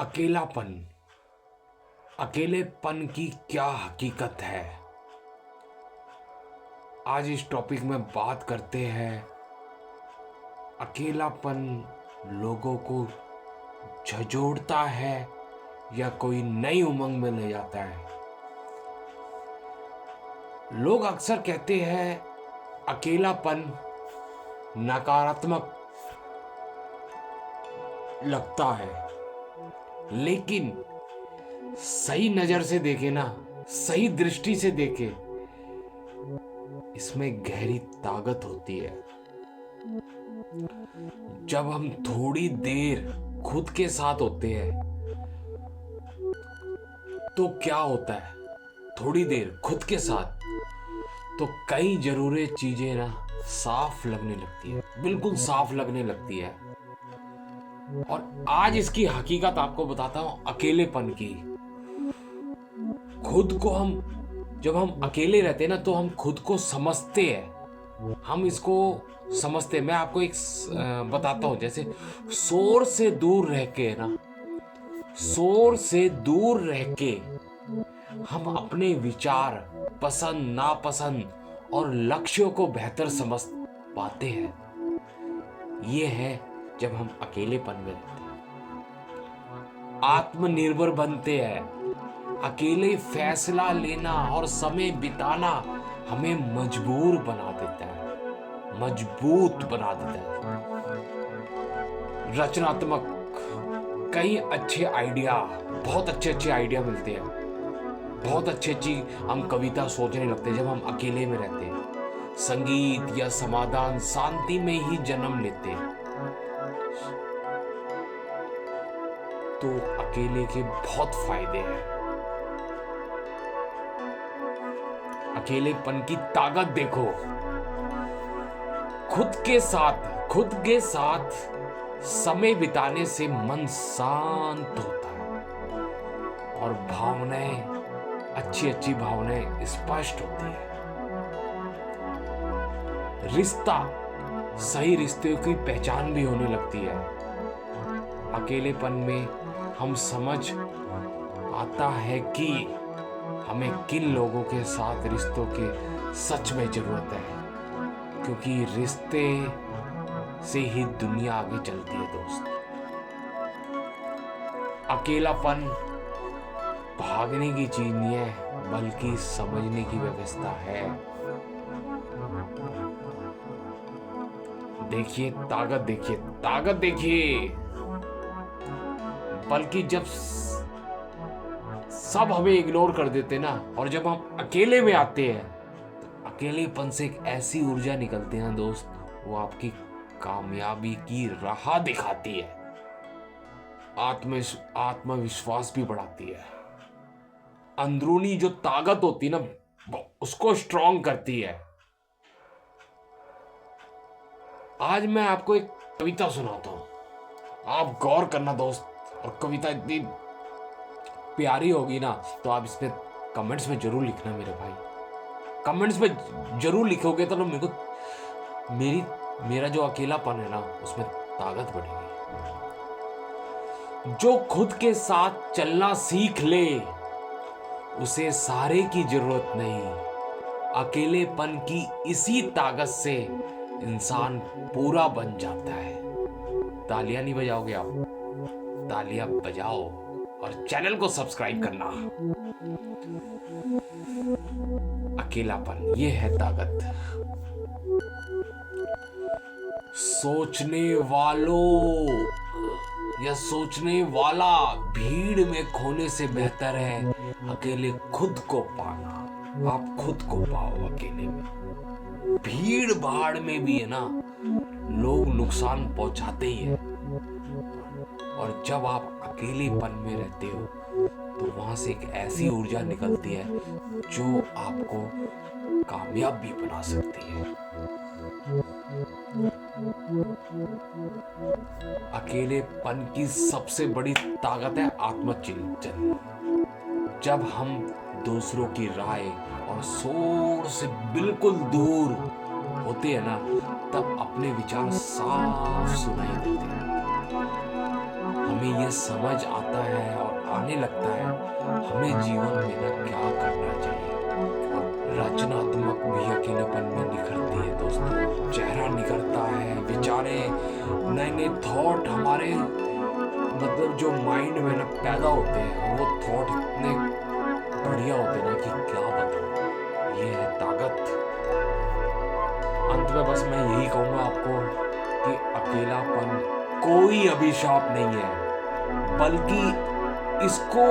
अकेलापन, अकेलेपन की क्या हकीकत है। आज इस टॉपिक में बात करते हैं। अकेलापन लोगों को झंझोड़ता है या कोई नई उमंग में ले जाता है। लोग अक्सर कहते हैं अकेलापन नकारात्मक लगता है, लेकिन सही नजर से देखे ना, सही दृष्टि से देखे, इसमें गहरी ताकत होती है। जब हम थोड़ी देर खुद के साथ होते हैं तो क्या होता है, थोड़ी देर खुद के साथ तो कई जरूरी चीजें ना साफ लगने लगती है, बिल्कुल साफ लगने लगती है। और आज इसकी हकीकत आपको बताता हूं, अकेलेपन की। खुद को जब हम अकेले रहते हैं ना तो हम खुद को समझते हैं, हम इसको समझते हैं। मैं आपको एक बताता हूं, जैसे शोर से दूर रह के ना, शोर से दूर रह के हम अपने विचार, पसंद नापसंद और लक्ष्यों को बेहतर समझ पाते हैं। ये है जब हम अकेलेपन में रहते हैं, आत्मनिर्भर बनते हैं। अकेले फैसला लेना और समय बिताना हमें मजबूर बना देता है, मजबूत बना देता है। रचनात्मक कई अच्छे आइडिया, बहुत अच्छे आइडिया मिलते हैं, बहुत अच्छी हम कविता सोचने लगते हैं जब हम अकेले में रहते हैं। संगीत या समाधान शांति में ही जन्म लेते हैं। तो अकेले के बहुत फायदे हैं। अकेलेपन की ताकत देखो। खुद के साथ समय बिताने से मन शांत होता है और भावनाएं, अच्छी भावनाएं स्पष्ट होती है। रिश्ता, सही रिश्ते की पहचान भी होने लगती है। अकेलेपन में हम समझ आता है कि हमें किन लोगों के साथ रिश्तों के सच में जरूरत है, क्योंकि रिश्ते से ही दुनिया आगे चलती है दोस्त। अकेलापन भागने की चीज नहीं है, बल्कि समझने की व्यवस्था है। देखिए ताकत देखिए। बल्कि जब सब हमें इग्नोर कर देते ना, और जब हम अकेले में आते हैं तो अकेलेपन से एक ऐसी ऊर्जा निकलती है ना दोस्त, वो आपकी कामयाबी की राह दिखाती है, आत्मविश्वास भी बढ़ाती है। अंदरूनी जो ताकत होती है ना, उसको स्ट्रॉन्ग करती है। आज मैं आपको एक कविता सुनाता हूं, आप गौर करना दोस्त। और कविता इतनी प्यारी होगी ना, तो आप इसमें कमेंट्स में जरूर लिखना मेरे भाई। कमेंट्स में जरूर लिखोगे तो मेरे को मेरा जो अकेलापन है ना, उसमें ताकत बढ़ेगी। जो खुद के साथ चलना सीख ले, उसे सहारे की जरूरत नहीं। अकेलेपन की इसी ताकत से इंसान पूरा बन जाता है। तालियां नहीं बजाओगे आप? तालियां बजाओ और चैनल को सब्सक्राइब करना। अकेलापन, ये है ताकत। सोचने वाला भीड़ में खोने से बेहतर है अकेले खुद को पाना। आप खुद को पाओ अकेले में। भीड़ भाड़ में भी है ना, लोग नुकसान पहुंचाते ही है, और जब आप अकेलेपन में रहते हो तो वहां से एक ऐसी ऊर्जा निकलती है जो आपको कामयाब भी बना सकती है। अकेलेपन की सबसे बड़ी ताकत है आत्मचिंतन। जब हम दूसरों की राय और शोर से बिल्कुल दूर होते हैं ना, तब अपने विचार साफ सुनाई देते हैं। हमें ये समझ आता है और आने लगता है हमें जीवन में ना क्या करना चाहिए। और रचनात्मक भी अकेलेपन में निखरती है दोस्तों, चेहरा निखरता है, विचारें, नए नए थॉट हमारे मतलब जो माइंड में ना पैदा होते हैं, वो थॉट इतने बढ़िया होते हैं ना कि क्या बताऊं। ये है ताकत। अंत में बस मैं यही कहूंगा आपको कि अकेलापन कोई अभिशाप नहीं है, बल्कि इसको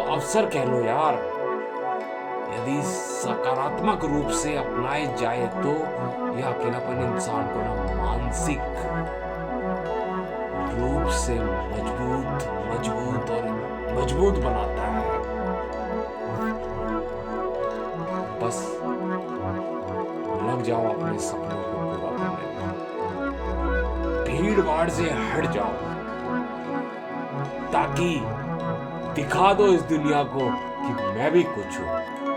अवसर कह लो यार। यदि सकारात्मक रूप से अपनाए जाए तो यह अकेलापन इंसान को ना मानसिक रूप से मजबूत बनाता है। बस लग जाओ अपने सपनों को पूरा करने में, भीड़ भाड़ से हट जाओ, ताकि दिखा दो इस दुनिया को कि मैं भी कुछ हूं।